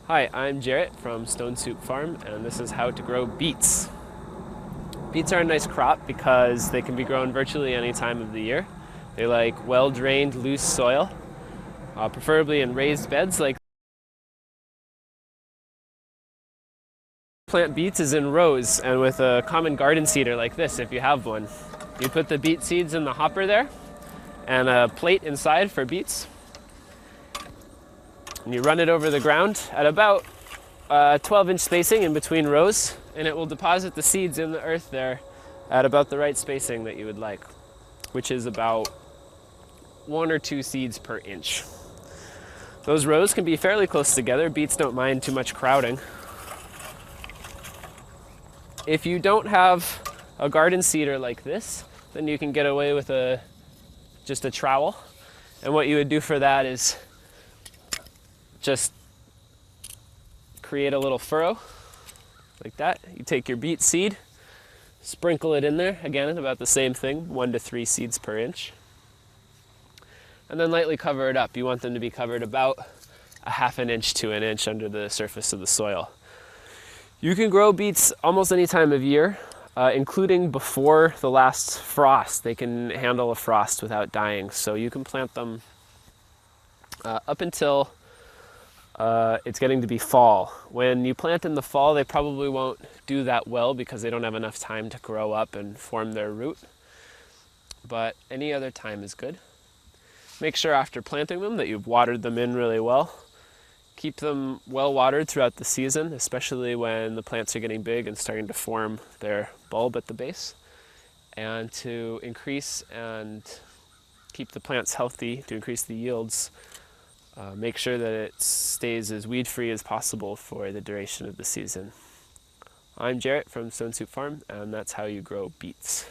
Hi, I'm Jarrett from Stone Soup Farm, and this is how to grow beets. Beets are a nice crop because they can be grown virtually any time of the year. They like well-drained, loose soil, preferably in raised beds. Like plant beets is in rows, and with a common garden seeder like this, if you have one, you put the beet seeds in the hopper there, and a plate inside for beets, and you run it over the ground at about 12-inch spacing in between rows, and it will deposit the seeds in the earth there at about the right spacing that you would like, which is about 1 or 2 seeds per inch. Those rows can be fairly close together. Beets don't mind too much crowding. If you don't have a garden seeder like this, then you can get away with just a trowel. And what you would do for that is just create a little furrow like that. You take your beet seed, sprinkle it in there. Again, it's about the same thing, 1 to 3 seeds per inch. And then lightly cover it up. You want them to be covered about 1/2 inch to an inch under the surface of the soil. You can grow beets almost any time of year, including before the last frost. They can handle a frost without dying, so you can plant them up until it's getting to be fall. When you plant in the fall, they probably won't do that well because they don't have enough time to grow up and form their root, but any other time is good. Make sure after planting them that you've watered them in really well. Keep them well watered throughout the season, especially when the plants are getting big and starting to form their bulb at the base. And to increase and keep the plants healthy, to increase the yields, make sure that it stays as weed-free as possible for the duration of the season. I'm Jarrett from Stone Soup Farm, and that's how you grow beets.